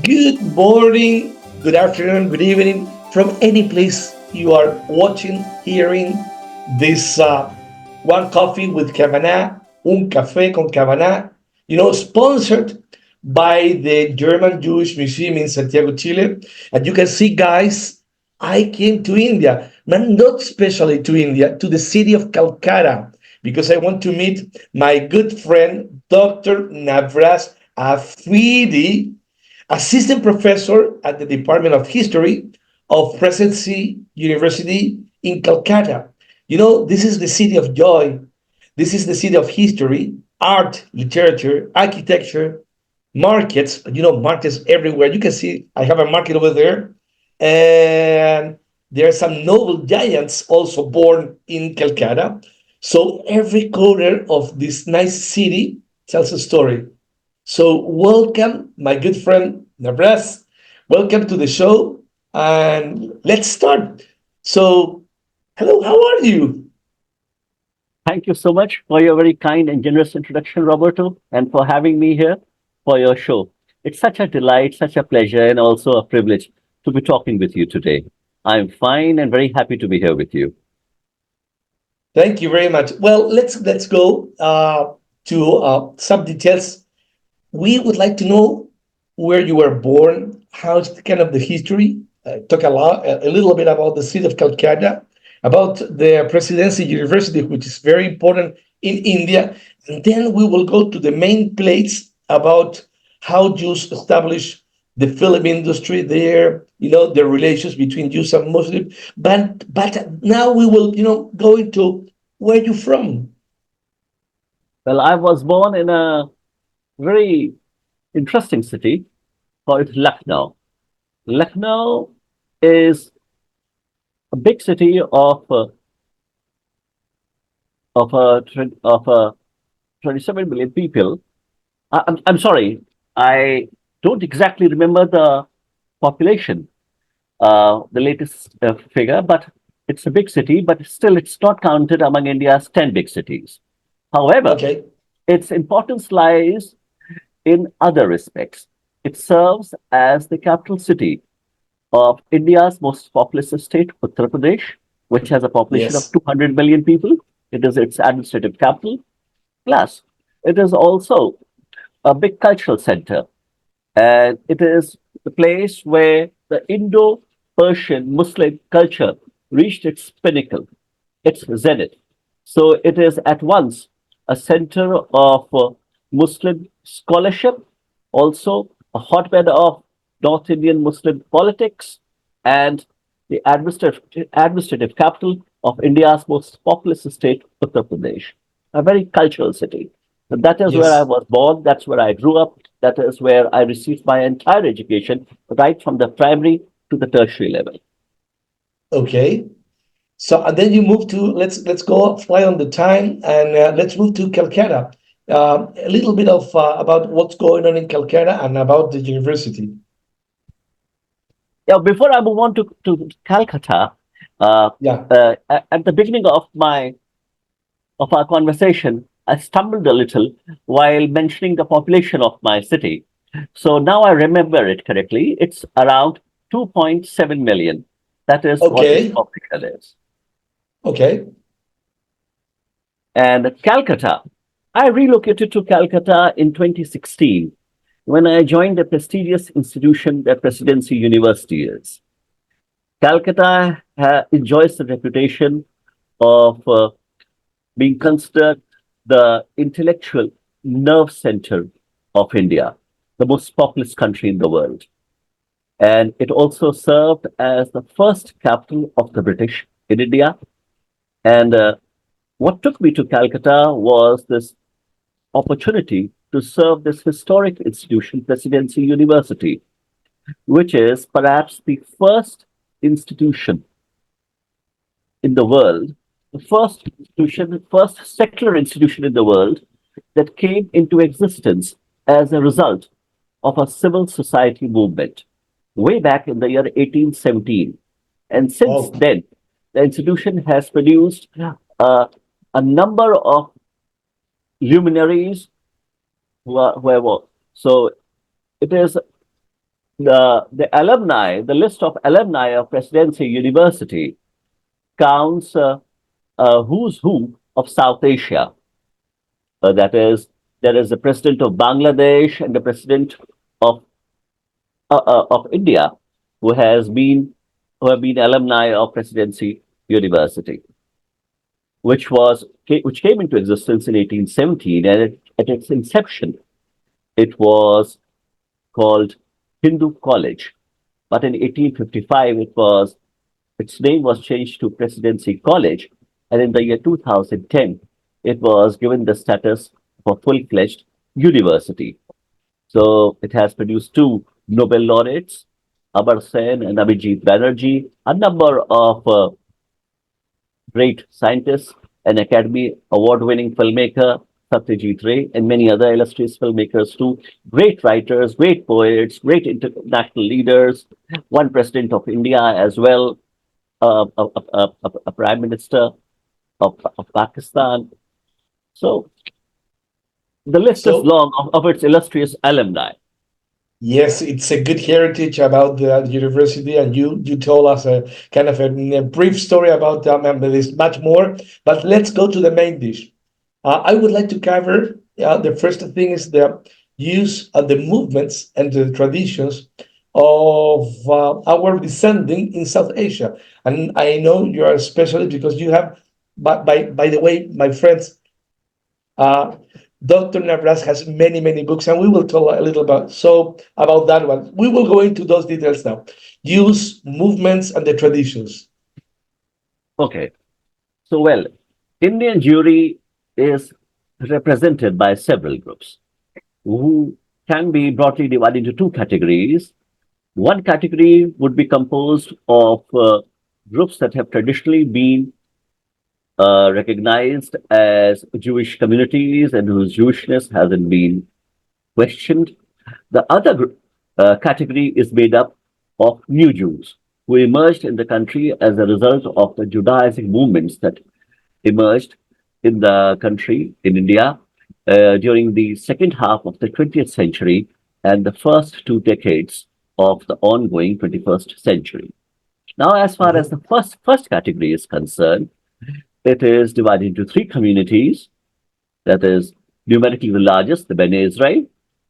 Good morning, good afternoon, good evening from any place you are watching, hearing this One Coffee with Cabana, Un Café con Cabana, sponsored by the German Jewish Museum in Santiago, Chile. And you can see, guys, I came to India, but not especially to India, to the city of Calcutta, because I want to meet my good friend, Dr. Navras Aafreedi, assistant professor at the Department of History of Presidency University in Calcutta. This is the city of joy. This is the city of history, art, literature, architecture, markets. Markets everywhere. You can see I have a market over there. And there are some noble giants also born in Calcutta. So every corner of this nice city tells a story. So welcome, my good friend Navras. Welcome to the show, and let's start. So, hello, how are you? Thank you so much for your very kind and generous introduction, Roberto, and for having me here for your show. It's such a delight, such a pleasure, and also a privilege to be talking with you today. I'm fine and very happy to be here with you. Thank you very much. Well, let's go to some details. We would like to know where you were born, how's the kind of the history. Talk a little bit about the city of Calcutta, about the Presidency University, which is very important in India, and then we will go to the main place about how Jews establish the film industry there. The relations between Jews and Muslims. But now we will go into where you from. Well, I was born in a very interesting city called Lucknow. Lucknow is a big city of 27 million people. I'm sorry, I don't exactly remember the population, the latest figure, but it's a big city, but still it's not counted among India's 10 big cities. However, Okay. its importance lies in other respects. It serves as the capital city of India's most populous state, Uttar Pradesh, which has a population of Yes. 200 million people. It is its administrative capital. Plus, it is also a big cultural center, and it is the place where the Indo Persian Muslim culture reached its pinnacle, its zenith. So it is at once a center of Muslim scholarship, also a hotbed of North Indian Muslim politics, and the administrative capital of India's most populous state, Uttar Pradesh, a very cultural city. And that is where I Yes. was born, that's where I grew up, that is where I received my entire education, right from the primary to the tertiary level. Okay. So and then you move to let's go fly on the time and let's move to Calcutta. A little bit of about what's going on in Calcutta and about the university. Yeah, before I move on to Calcutta, Yeah. at the beginning of our conversation, I stumbled a little while mentioning the population of my city. So now I remember it correctly. It's around 2.7 million. That is what its Okay. population is. Okay. And Calcutta, I relocated to Calcutta in 2016 when I joined the prestigious institution that Presidency University is. Calcutta enjoys the reputation of being considered the intellectual nerve center of India, the most populous country in the world. And it also served as the first capital of the British in India. And what took me to Calcutta was this opportunity to serve this historic institution, Presidency University, which is perhaps the first institution in the world, the first institution, first secular institution in the world that came into existence as a result of a civil society movement way back in the year 1817. And since Oh. then, the institution has produced a number of luminaries who have So it is the alumni, the list of alumni of Presidency University counts who's who of South Asia. That is, there is the president of Bangladesh and the president of of India, who has been who have been alumni of Presidency University, which came into existence in 1817, and at its inception, it was called Hindu College. But in 1855, its name was changed to Presidency College, and in the year 2010, it was given the status of a full-fledged university. So it has produced two Nobel laureates, Amar Sen and Abhijit Banerjee, a number of great scientists, an Academy Award-winning filmmaker, Satyajit Ray, and many other illustrious filmmakers too. Great writers, great poets, great international leaders, one president of India as well, a prime minister of Pakistan. So the list is So long of its illustrious alumni. yes, it's a good heritage about the university, and you told us a kind of a brief story about them, and there's much more. But let's go to the main dish. I would like to cover the first thing is the use of the movements and the traditions of our descending in South Asia. And I know you are a specialist because you have, by the way, my friends, uh, Dr. Navras has many books, and we will talk a little about that one. We will go into those details now. Use, movements, and the traditions. Okay, so well, Indian jury is represented by several groups who can be broadly divided into two categories. One category would be composed of groups that have traditionally been recognized as Jewish communities and whose Jewishness hasn't been questioned. The other category is made up of new Jews who emerged in the country as a result of the Judaizing movements that emerged in the country, in India, during the second half of the 20th century and the first 2 decades of the ongoing 21st century. Now, as far as Mhm. the first category is concerned, it is divided into three communities. That is numerically the largest, the Bene Israel,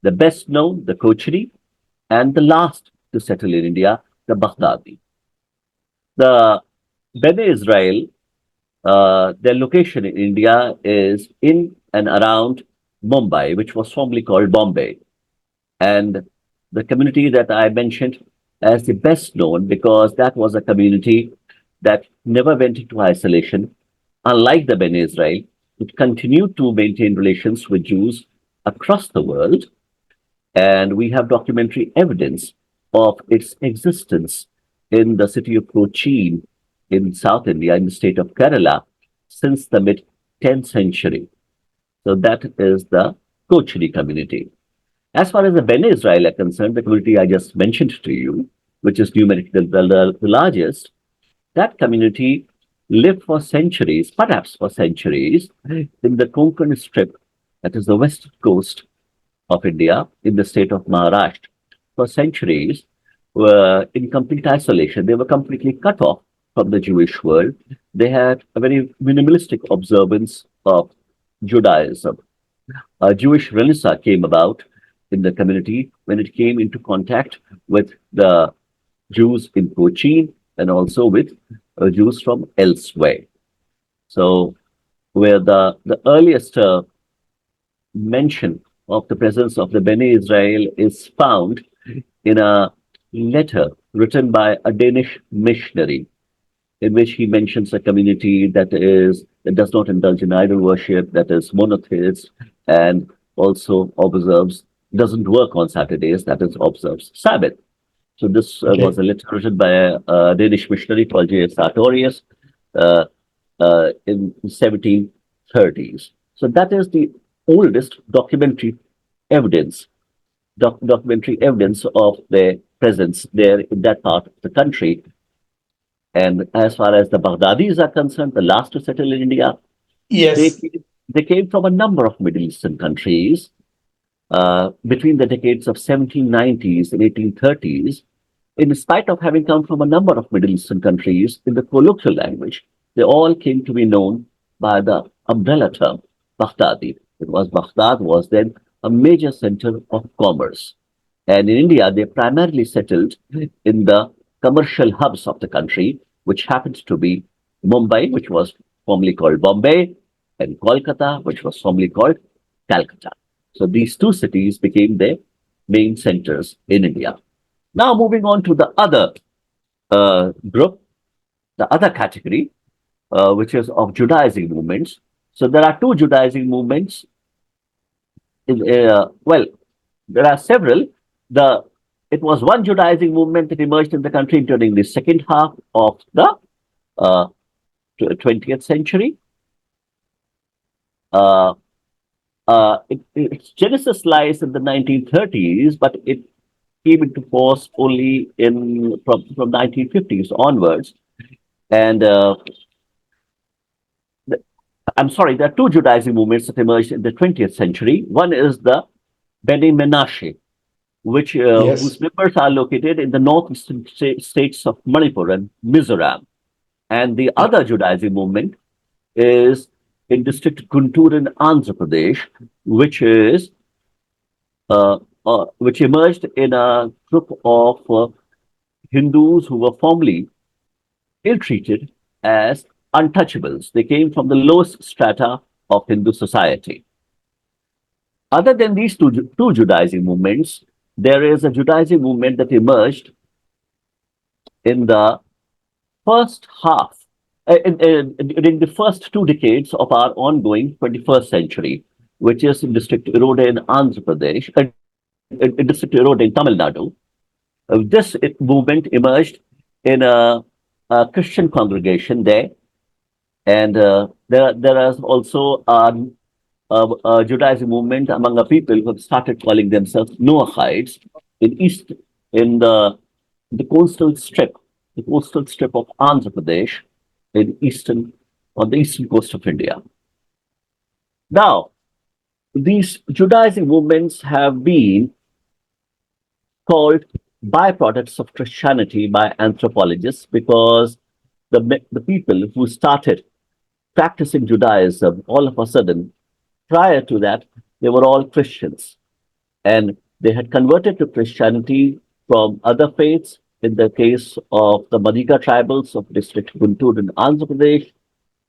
the best known, the Cochini, and the last to settle in India, the Baghdadi. The Bene Israel, their location in India is in and around Mumbai, which was formerly called Bombay. And the community that I mentioned as the best known because that was a community that never went into isolation, unlike the Bene Israel, it continued to maintain relations with Jews across the world, and we have documentary evidence of its existence in the city of Cochin in South India, in the state of Kerala, since the mid 10th century. So that is the Cochini community. As far as the Bene Israel are concerned, the community I just mentioned to you, which is numerically the largest, that community lived for centuries, perhaps for centuries, in the Konkan strip, that is the west coast of India, in the state of Maharashtra. For centuries, were in complete isolation. They were completely cut off from the Jewish world. They had a very minimalistic observance of Judaism. A Jewish Renaissance came about in the community when it came into contact with the Jews in Cochin and also with Jews from elsewhere. So, where the earliest mention of the presence of the Bene Israel is found in a letter written by a Danish missionary, in which he mentions a community that does not indulge in idol worship, that is monotheist, and also doesn't work on Saturdays, that is observes Sabbath. So this was Okay. a letter written by a Danish missionary called J.S. Sartorius uh, in 1730s. So that is the oldest documentary evidence of their presence there in that part of the country. And as far as the Baghdadis are concerned, the last to settle in India, they Yes. came, they came from a number of Middle Eastern countries, between the decades of 1790s and 1830s, in spite of having come from a number of Middle Eastern countries, in the colloquial language, they all came to be known by the umbrella term Baghdadi. It was Baghdad was then a major center of commerce. And in India, they primarily settled in the commercial hubs of the country, which happened to be Mumbai, which was formerly called Bombay, and Kolkata, which was formerly called Calcutta. So these two cities became their main centers in India. Now, moving on to the other group, the other category, which is of Judaizing movements. So there are two Judaizing movements. Well, there are several. The It was one Judaizing movement that emerged in the country during the second half of the uh, 20th century. Uh, its genesis lies in the 1930s, but it came into force only from 1950s onwards. And I'm sorry, there are two Judaizing movements that emerged in the 20th century. One is the Bene Menashe, whose Yes. members are located in the northeastern states of Manipur and Mizoram. And the Yeah. other Judaizing movement is in district Guntur in Andhra Pradesh, which is which emerged in a group of Hindus who were formerly ill-treated as untouchables. They came from the lowest strata of Hindu society. Other than these two Judaizing movements, there is a Judaizing movement that emerged in the first half, during the first two decades of our ongoing 21st century, which is in District Erode in Andhra Pradesh, in District Erode in Tamil Nadu. This movement emerged in a Christian congregation there, and there is also a Judaism movement among the people who have started calling themselves Noahides in the coastal strip of Andhra Pradesh on the eastern coast of India. Now, these Judaizing movements have been called byproducts of Christianity by anthropologists because the people who started practicing Judaism all of a sudden, prior to that, they were all Christians. And they had converted to Christianity from other faiths. In the case of the Madhika tribals of District Guntur in Andhra Pradesh,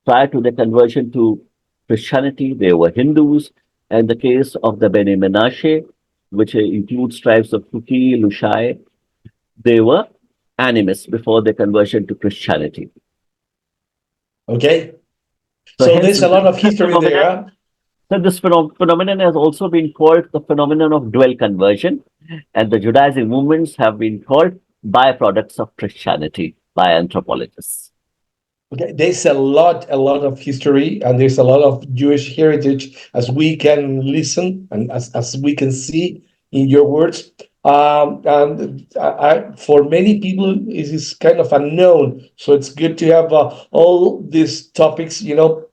prior to their conversion to Christianity, they were Hindus. And the case of the Bene Menashe, which includes tribes of Kuki, Lushai, they were animists before their conversion to Christianity. Okay. So So hence, there's a lot of this history there. phenomenon, Huh? so this phenomenon has also been called the phenomenon of dual conversion, and the Judaizing movements have been called byproducts of Christianity by anthropologists. Okay, there's a lot of history, and there's a lot of Jewish heritage as we can listen and as we can see in your words. And for many people, it is kind of unknown. So it's good to have all these topics,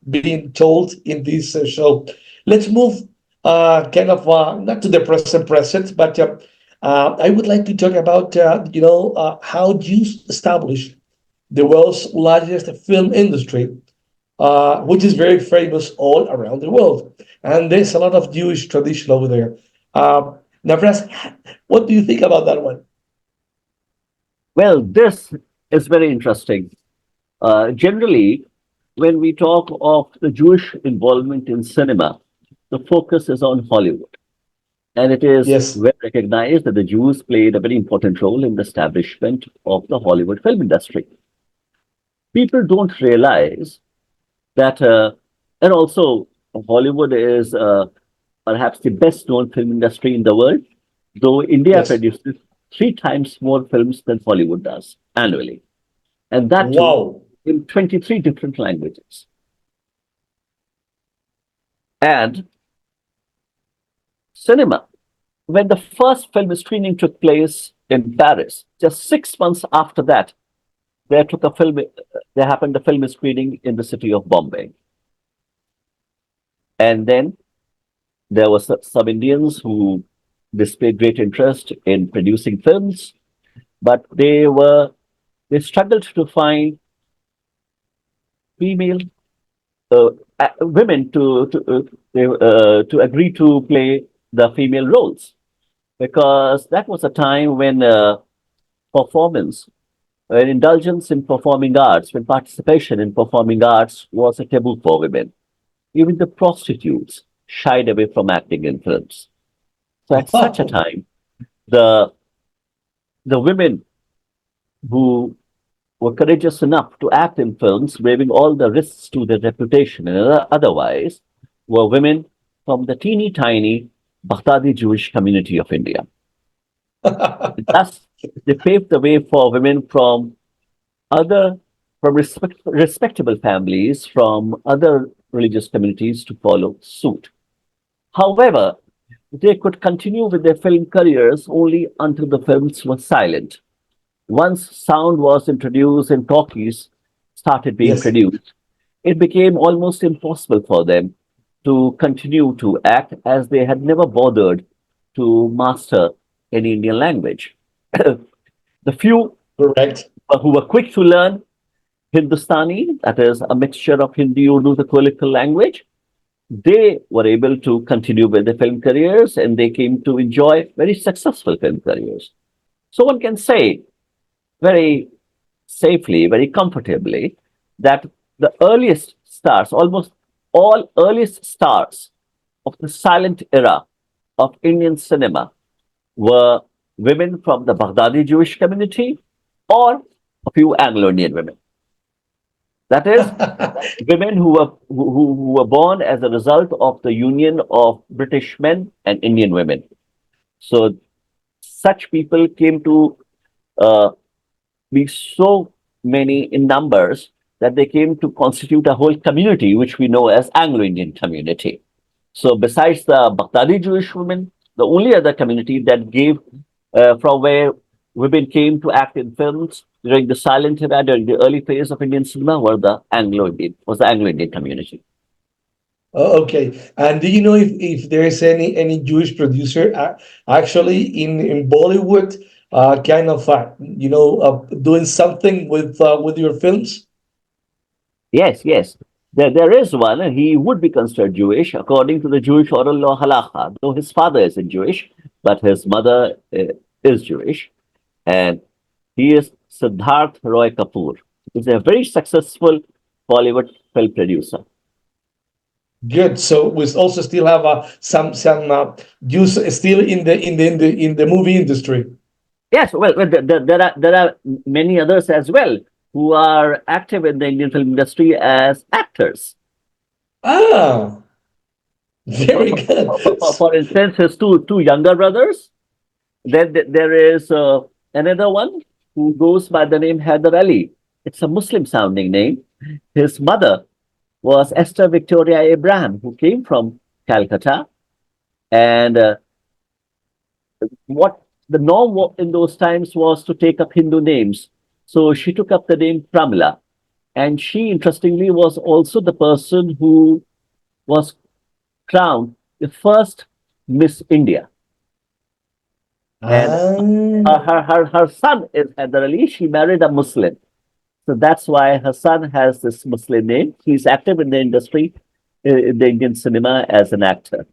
being told in this show. Let's move kind of not to the present, but I would like to talk about, how Jews established the world's largest film industry, which is very famous all around the world. And there's a lot of Jewish tradition over there. Navras, what do you think about that one? Well, this is very interesting. Generally, when we talk of the Jewish involvement in cinema, the focus is on Hollywood. And it is Yes. well recognized that the Jews played a very important role in the establishment of the Hollywood film industry. People don't realize that, and also Hollywood is perhaps the best known film industry in the world, though India Yes. produces three times more films than Hollywood does annually, and that too Wow. in 23 different languages. And cinema, when the first film screening took place in Paris, just 6 months after that, there happened a film screening in the city of Bombay. And then There were some Indians who displayed great interest in producing films, but they struggled to find female women to agree to play the female roles, because that was a time when performance, when indulgence in performing arts, when participation in performing arts was a taboo for women. Even the prostitutes shied away from acting in films. So at such a Oh, time, the the women who were courageous enough to act in films, braving all the risks to their reputation and otherwise, were women from the teeny tiny Baghdadi Jewish community of India. Thus, they paved the way for women other from respectable families from other religious communities to follow suit. However, they could continue with their film careers only until the films were silent. Once sound was introduced and talkies started being yes. produced, it became almost impossible for them to continue to act, as they had never bothered to master any Indian language. The few Correct. who were quick to learn Hindustani, that is a mixture of Hindi, Urdu, the colloquial language, they were able to continue with their film careers, and they came to enjoy very successful film careers. So one can say very safely, very comfortably, that the earliest stars, almost all earliest stars of the silent era of Indian cinema, were women from the Baghdadi Jewish community or a few Anglo Indian women. That is, women who were born as a result of the union of British men and Indian women. So such people came to uh, be so many in numbers that they came to constitute a whole community, which we know as Anglo-Indian community. So besides the Baghdadi Jewish women, the only other community that gave from where women came to act in films during the silent era, during the early phase of Indian cinema, was the Anglo-Indian community. Oh, okay. And do you know if there is any Jewish producer actually in Bollywood, kind of doing something with your films? Yes, yes. There is one, and he would be considered Jewish according to the Jewish oral law halacha, though his father isn't Jewish, but his mother is Jewish. And he is Siddharth Roy Kapoor. He's a very successful Bollywood film producer. Good. So we also still have some Jews still in the movie industry. Yes, well, there are many others as well who are active in the Indian film industry as actors. Ah, For, very good. for instance, his two younger brothers. Then there is another one who goes by the name Haider Ali. It's a Muslim sounding name. His mother was Esther Victoria Abraham, who came from Calcutta. And what the norm in those times was to take up Hindu names. So she took up the name Pramila. And she, interestingly, was also the person who was crowned the first Miss India. And Ah, her son is Haider Ali. She married a Muslim. So that's why her son has this Muslim name. He's active in the industry, in the Indian cinema as an actor.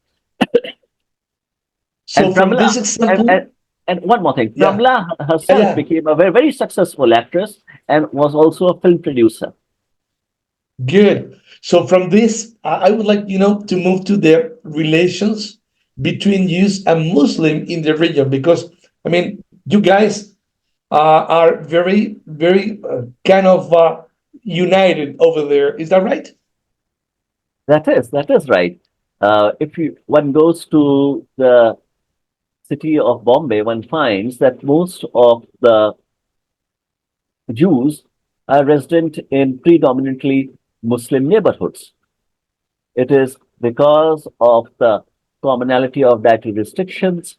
so And from Pramila, this and, example, and, and one more thing, yeah, Pramila yeah, herself yeah. became a very, very successful actress and was also a film producer. Good. So from this, I would like to move to the relations between Jews and Muslim in the region, because I mean you guys are very very kind of united over there. Is that right? That is right. If one goes to the city of Bombay, one finds that most of the Jews are resident in predominantly Muslim neighborhoods. It is because of the commonality of dietary restrictions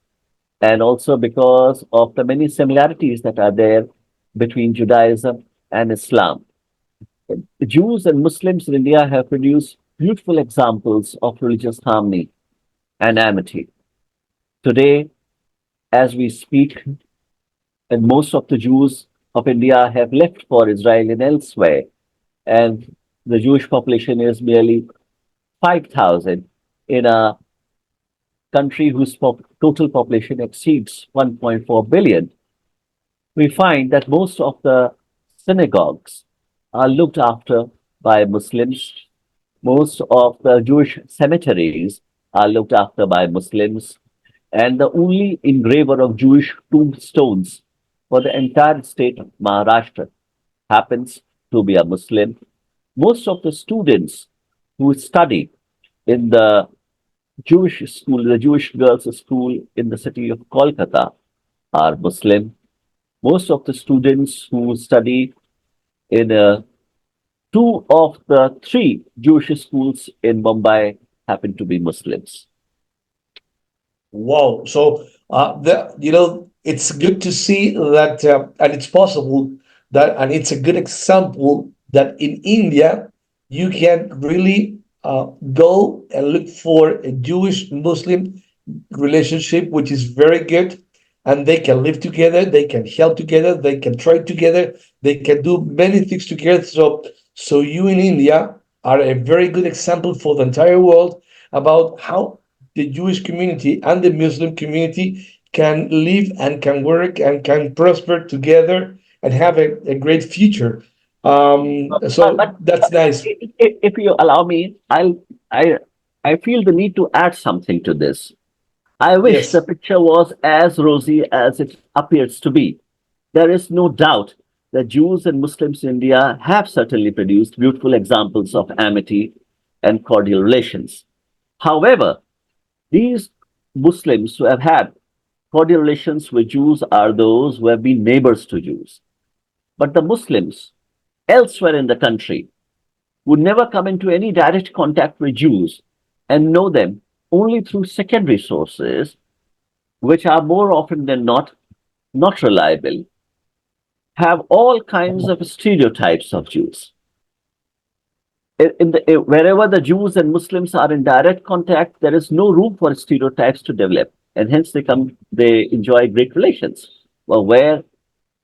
and also because of the many similarities that are there between Judaism and Islam. The Jews and Muslims in India have produced beautiful examples of religious harmony. and amity. Today, as we speak, and most of the Jews of India have left for Israel and elsewhere, and the Jewish population is merely 5,000 in a country whose total population exceeds 1.4 billion. We find that most of the synagogues are looked after by Muslims. Most of the Jewish cemeteries are looked after by Muslims. And the only engraver of Jewish tombstones for the entire state of Maharashtra happens to be a Muslim. Most of the students who study in the Jewish school, the Jewish girls' school in the city of Kolkata, are Muslim. Most of the students who study in two of the three Jewish schools in Mumbai happen to be Muslims. Wow. So, it's good to see that, and it's possible that, and it's a good example that in India, you can really go and look for a Jewish Muslim relationship, which is very good. And they can live together, they can help together, they can trade together, they can do many things together. So you in India are a very good example for the entire world about how the Jewish community and the Muslim community can live and can work and can prosper together and have a great future. So that's nice. If you allow me, I, I feel the need to add something to this. I wish the Yes, picture was as rosy as it appears to be. There is no doubt that Jews and Muslims in India have certainly produced beautiful examples of amity and cordial relations. However, these Muslims who have had cordial relations with Jews are those who have been neighbors to Jews. But the Muslims elsewhere in the country would never come into any direct contact with Jews and know them only through secondary sources, which are more often than not reliable, have all kinds of stereotypes of Jews. Wherever the Jews and Muslims are in direct contact, there is no room for stereotypes to develop, and hence they enjoy great relations. Well, where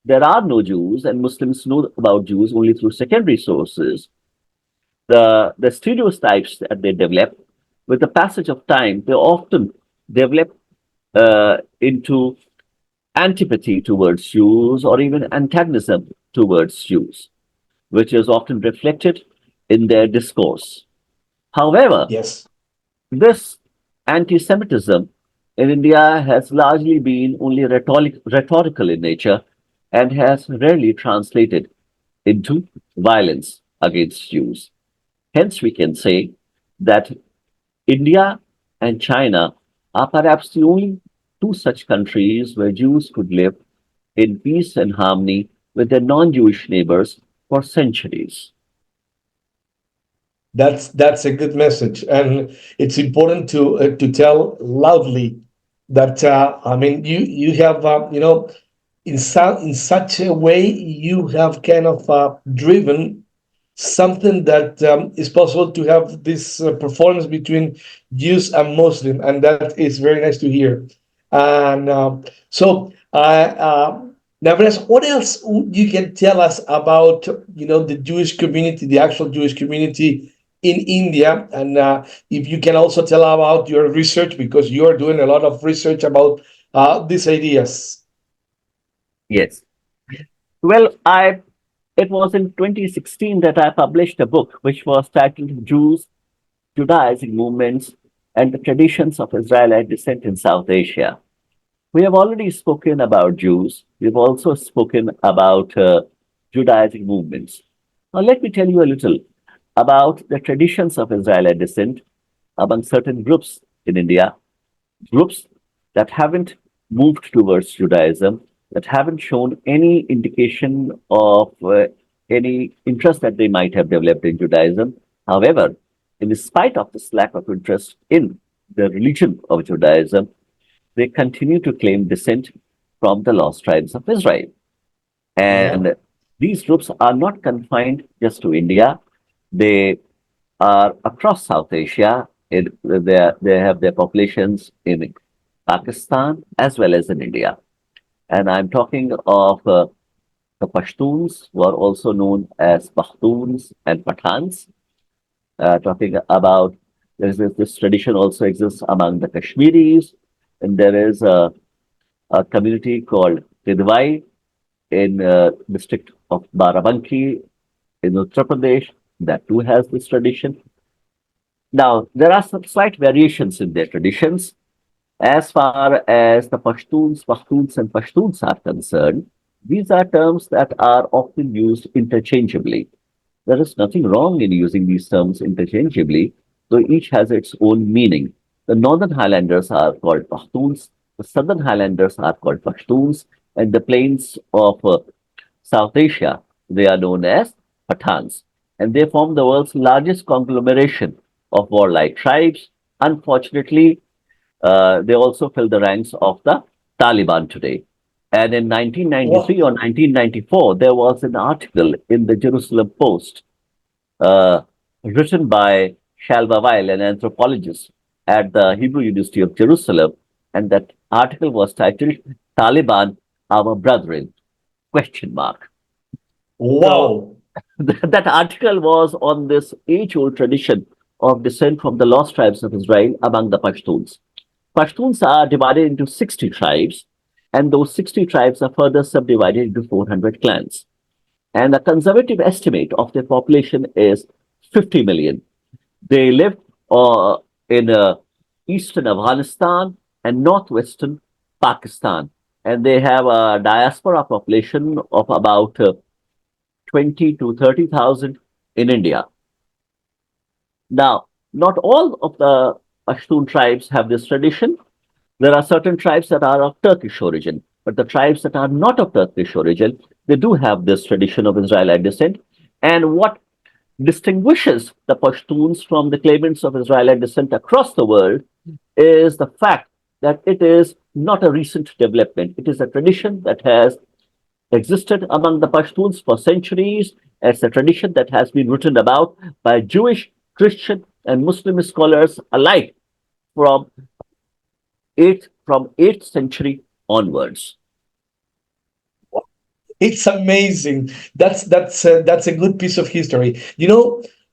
there are no Jews and Muslims know about Jews only through secondary sources, the stereotypes that they develop with the passage of time, they often develop into antipathy towards Jews or even antagonism towards Jews, which is often reflected in their discourse. However, yes. this anti Semitism in India has largely been only rhetorical in nature and has rarely translated into violence against Jews. Hence, we can say that India and China are perhaps the only two such countries where Jews could live in peace and harmony with their non Jewish neighbors for centuries. That's a good message, and it's important to tell loudly that, I mean, you have, in such a way you have kind of driven something that is possible to have this performance between Jews and Muslim, and that is very nice to hear. And Navras, what else you can tell us about the Jewish community, the actual Jewish community in India, and if you can also tell about your research because you are doing a lot of research about these ideas. Yes. Well, I it was in 2016 that I published a book which was titled Jews, Judaizing Movements, and the Traditions of Israelite Descent in South Asia. We have already spoken about Jews. We've also spoken about Judaizing movements. Now, let me tell you a little about the traditions of Israelite descent among certain groups in India, groups that haven't moved towards Judaism, that haven't shown any indication of any interest that they might have developed in Judaism. However, in spite of this lack of interest in the religion of Judaism, they continue to claim descent from the lost tribes of Israel. Yeah. And these groups are not confined just to India, they are across South Asia They have their populations in Pakistan as well as in India. And I'm talking of the Pashtuns, who are also known as Pakhtuns and Pathans. Talking about this tradition also exists among the Kashmiris, and there is a community called Tidwai in district of Barabanki in Uttar Pradesh that too has this tradition. Now, there are some slight variations in their traditions. As far as the Pashtuns, and Pashtuns are concerned, these are terms that are often used interchangeably. There is nothing wrong in using these terms interchangeably, though each has its own meaning. The Northern Highlanders are called Pashtuns, the Southern Highlanders are called Pashtuns, and the plains of South Asia, they are known as Pathans. And they form the world's largest conglomeration of warlike tribes. Unfortunately, they also fill the ranks of the Taliban today. And in Wow. 1993 or 1994, there was an article in the Jerusalem Post uh, written by Shalva Weil, an anthropologist at the Hebrew University of Jerusalem. And that article was titled Taliban, Our Brethren? Question mark. So Wow. that article was on this age-old tradition of descent from the lost tribes of Israel among the Pashtuns. Pashtuns are divided into 60 tribes, and those 60 tribes are further subdivided into 400 clans. And a conservative estimate of their population is 50 million. They live in eastern Afghanistan and northwestern Pakistan, and they have a diaspora population of about 20 to 30,000 in India. Now, not all of the Pashtun tribes have this tradition. There are certain tribes that are of Turkish origin, but the tribes that are not of Turkish origin, they do have this tradition of Israelite descent. And what distinguishes the Pashtuns from the claimants of Israelite descent across the world is the fact that it is not a recent development. It is a tradition that has existed among the Pashtuns for centuries. It's a tradition that has been written about by Jewish, Christian, and Muslim scholars alike from 8th century onwards. It's amazing. That's a good piece of history.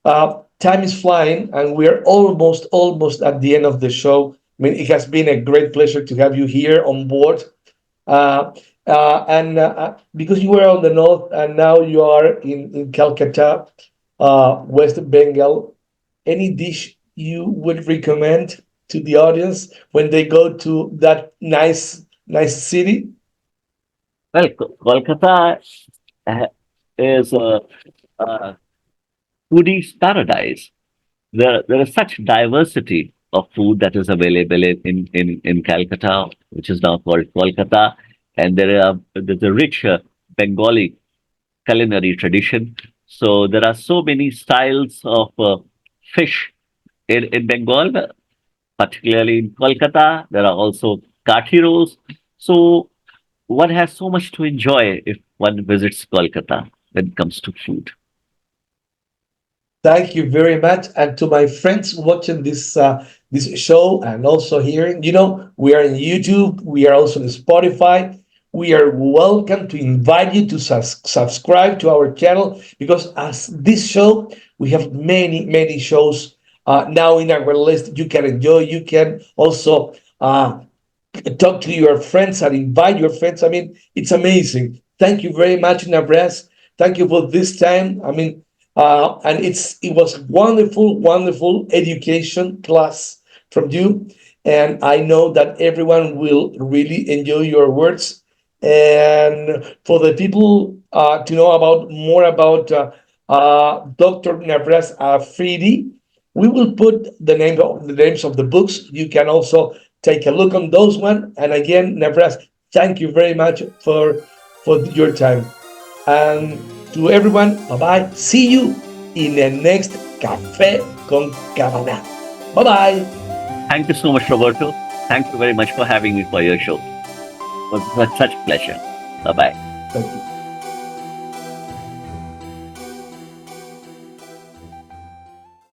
Time is flying, and we're almost at the end of the show. I mean, it has been a great pleasure to have you here on board. Uh, and Because you were on the north and now you are in Calcutta, West Bengal, any dish you would recommend to the audience when they go to that nice city? Well, Kolkata uh, is a foodie's paradise. There is such diversity of food that is available in Calcutta, which is now called Kolkata, and there's a rich Bengali culinary tradition. So there are so many styles of fish in Bengal, particularly in Kolkata. There are also kathi rolls. So one has so much to enjoy if one visits Kolkata when it comes to food. Thank you very much. And to my friends watching this show and also hearing, we are in YouTube. We are also in Spotify. We are welcome to invite you to subscribe to our channel because as this show, we have many shows now in our list. You can enjoy. You can also talk to your friends and invite your friends. I mean, it's amazing. Thank you very much, Navras. Thank you for this time. I mean, and it was wonderful education class from you, and I know that everyone will really enjoy your words. And for the people to know about more about Dr. Navras Aafreedi, we will put the names of the books. You can also take a look on those one. And again, Navras, thank you very much for your time. And to everyone, bye bye. See you in the next Café con Cabana. Bye bye. Thank you so much, Roberto. Thank you very much for having me for your show. It was such a pleasure. Bye bye. Thank you.